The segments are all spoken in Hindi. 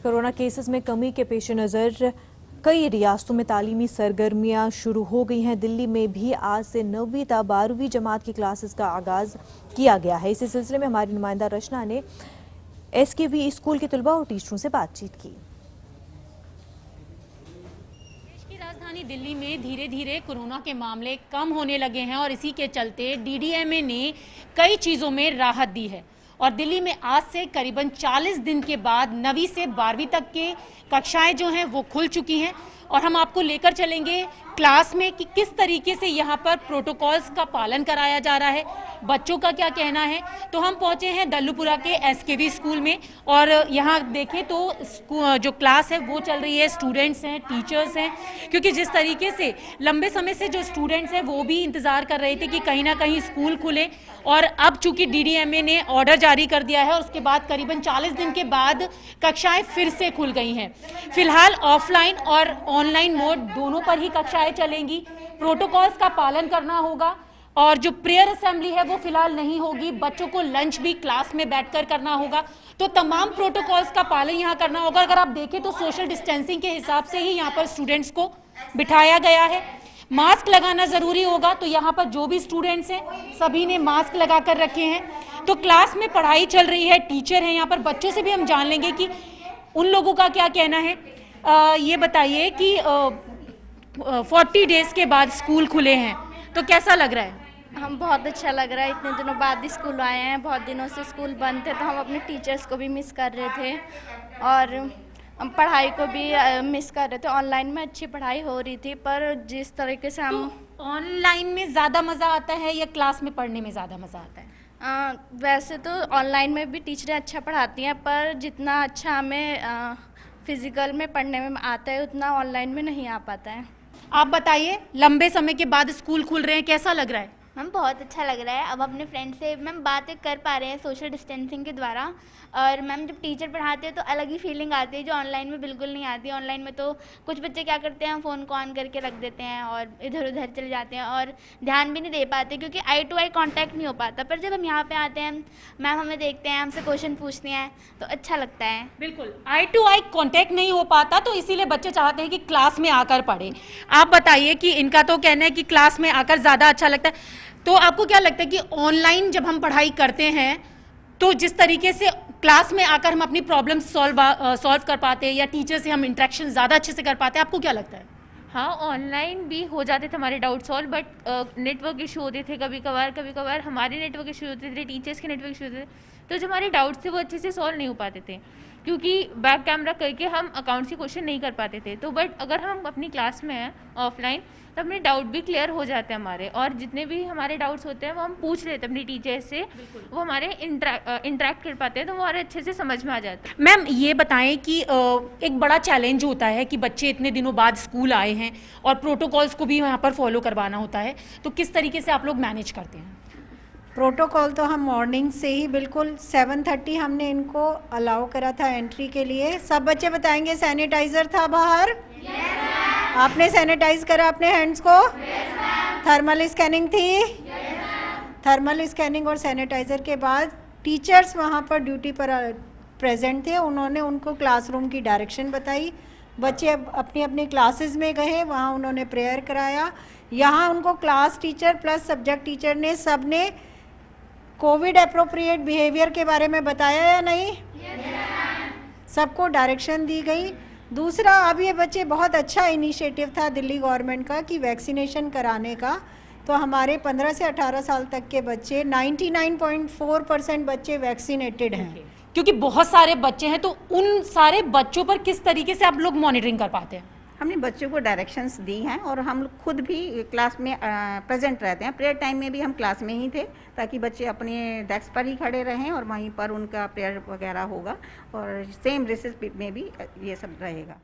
कोरोना केसेस में कमी के पेश नज़र कई रियासतों में तालीमी सरगर्मियां शुरू हो गई हैं। दिल्ली में भी आज से 9वीं ता 12वीं जमात की क्लासेस का आगाज किया गया है। इसी सिलसिले में हमारी नुमाइंदा रचना ने एसकेवी स्कूल के तलबा और टीचरों से बातचीत की। देश की राजधानी दिल्ली में धीरे धीरे कोरोना के मामले कम होने लगे हैं और इसी के चलते डीडीएमए ने कई चीज़ों में राहत दी है और दिल्ली में आज से करीबन 40 दिन के बाद 9वीं से 12वीं तक के कक्षाएं जो हैं वो खुल चुकी हैं और हम आपको लेकर चलेंगे क्लास में कि किस तरीके से यहाँ पर प्रोटोकॉल्स का पालन कराया जा रहा है, बच्चों का क्या कहना है। तो हम पहुँचे हैं दल्लूपुरा के एसकेवी स्कूल में और यहाँ देखें तो जो क्लास है वो चल रही है, स्टूडेंट्स हैं, टीचर्स हैं, क्योंकि जिस तरीके से लंबे समय से जो स्टूडेंट्स हैं वो भी इंतज़ार कर रहे थे कि कहीं ना कहीं स्कूल खुले और अब चूंकि डीडीएमए ने ऑर्डर जारी कर दिया है और उसके बाद करीबन 40 दिन के बाद कक्षाएं फिर से खुल गई हैं। फिलहाल ऑफलाइन और ऑनलाइन मोड दोनों पर ही कक्षाएं चलेंगी। प्रोटोकॉल्स का पालन करना होगा और जो प्रेयर असेंबली है वो फिलहाल नहीं होगी। बच्चों को लंच भी क्लास में बैठकर करना होगा। तो तमाम प्रोटोकॉल्स का पालन यहाँ करना होगा। अगर आप देखें तो सोशल डिस्टेंसिंग के हिसाब से ही यहाँ पर स्टूडेंट्स को बिठाया गया है। मास्क लगाना जरूरी होगा। तो यहाँ पर जो भी स्टूडेंट्स हैं सभी ने मास्क लगा कर रखे हैं। तो क्लास में पढ़ाई चल रही है, टीचर हैं यहाँ पर। बच्चों से भी हम जान लेंगे कि उन लोगों का क्या कहना है। ये बताइए कि 40 डेज के बाद स्कूल खुले हैं तो कैसा लग रहा है? हम बहुत अच्छा लग रहा है। इतने दिनों बाद स्कूल आए हैं। बहुत दिनों से स्कूल बंद थे तो हम अपने टीचर्स को भी मिस कर रहे थे और हम पढ़ाई को भी मिस कर रहे थे। ऑनलाइन में अच्छी पढ़ाई हो रही थी पर जिस तरीके से हम ऑनलाइन में ज़्यादा मज़ा आता है या क्लास में पढ़ने में ज़्यादा मज़ा आता है? वैसे तो ऑनलाइन में भी टीचरें अच्छा पढ़ाती हैं पर जितना अच्छा हमें फिज़िकल में पढ़ने में आता है उतना ऑनलाइन में नहीं आ पाता है। आप बताइए, लंबे समय के बाद स्कूल खुल रहे हैं, कैसा लग रहा है? मैम बहुत अच्छा लग रहा है। अब अपने फ्रेंड से मैम बातें कर पा रहे हैं सोशल डिस्टेंसिंग के द्वारा। और मैम जब टीचर पढ़ाते हैं तो अलग ही फीलिंग आती है जो ऑनलाइन में बिल्कुल नहीं आती। ऑनलाइन में तो कुछ बच्चे क्या करते हैं, फ़ोन को ऑन करके रख देते हैं और इधर उधर चले जाते हैं और ध्यान भी नहीं दे पाते क्योंकि आई टू आई कॉन्टैक्ट नहीं हो पाता। पर जब हम यहाँ पे आते हैं, मैम हमें देखते हैं, हमसे क्वेश्चन पूछती हैं तो अच्छा लगता है। बिल्कुल, आई टू आई कॉन्टैक्ट नहीं हो पाता तो इसीलिए बच्चे चाहते हैं कि क्लास में आकर पढ़ें। आप बताइए कि इनका तो कहना है कि क्लास में आकर ज़्यादा अच्छा लगता है। तो आपको क्या लगता है कि ऑनलाइन जब हम पढ़ाई करते हैं तो जिस तरीके से क्लास में आकर हम अपनी प्रॉब्लम सॉल्व कर पाते हैं या टीचर से हम इंटरेक्शन ज़्यादा अच्छे से कर पाते हैं, आपको क्या लगता है? हाँ, ऑनलाइन भी हो जाते थे हमारे doubt solve, but network issue होते थे कभी कभार हमारे नेटवर्क इशू होते थे, टीचर्स के नेटवर्क इशू होते थे। तो जो हमारे डाउट्स थे वो अच्छे से सॉल्व नहीं हो पाते थे क्योंकि बैक कैमरा करके हम अकाउंट्स के क्वेश्चन नहीं कर पाते थे। तो बट अगर हम अपनी क्लास में हैं ऑफलाइन तो अपने डाउट भी क्लियर हो जाते हैं हमारे, और जितने भी हमारे डाउट्स होते हैं वो हम पूछ लेते हैं अपनी टीचर से, वो हमारे इंटरेक्ट कर पाते हैं तो वो हमारे अच्छे से समझ में आ जाता है। मैम ये बताएं कि एक बड़ा चैलेंज होता है कि बच्चे इतने दिनों बाद स्कूल आए हैं और प्रोटोकॉल्स को भी यहाँ पर फॉलो करवाना होता है, तो किस तरीके से आप लोग मैनेज करते हैं? प्रोटोकॉल तो हम मॉर्निंग से ही बिल्कुल 7:30 हमने इनको अलाउ करा था एंट्री के लिए। सब बच्चे बताएंगे सैनिटाइज़र था बाहर? आपने सैनिटाइज करा अपने हैंड्स को? थर्मल स्कैनिंग थी? थर्मल स्कैनिंग और सैनिटाइज़र के बाद टीचर्स वहाँ पर ड्यूटी पर प्रेजेंट थे। उन्होंने उनको क्लासरूम की डायरेक्शन बताई। बच्चे अपनी अपनी क्लासेस में गए, वहाँ उन्होंने प्रेयर कराया। यहाँ उनको class teacher plus subject teacher ने सब ने कोविड अप्रोप्रिएट बिहेवियर के बारे में बताया या नहीं? सबको डायरेक्शन दी गई। दूसरा, अब ये बच्चे बहुत अच्छा इनिशिएटिव था दिल्ली गवर्नमेंट का कि वैक्सीनेशन कराने का। तो हमारे 15 से 18 साल तक के बच्चे 99.4% बच्चे वैक्सीनेटेड हैं। क्योंकि बहुत सारे बच्चे हैं तो उन सारे बच्चों पर किस तरीके से आप लोग मॉनिटरिंग कर पाते हैं? हमने बच्चों को डायरेक्शंस दी हैं और हम लोग खुद भी क्लास में प्रेजेंट रहते हैं। प्रेयर टाइम में भी हम क्लास में ही थे ताकि बच्चे अपने डेस्क पर ही खड़े रहें और वहीं पर उनका प्रेयर वगैरह होगा और सेम रिसेस में भी ये सब रहेगा।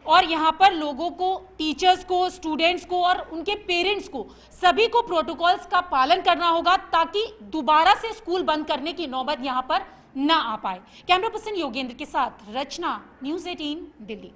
और यहाँ पर लोगों को, टीचर्स को, स्टूडेंट्स को और उनके पेरेंट्स को सभी को प्रोटोकॉल्स का पालन करना होगा ताकि दोबारा से स्कूल बंद करने की नौबत यहाँ पर ना आ पाए। कैमरा पर्सन योगेंद्र के साथ रचना, न्यूज़ 18 दिल्ली।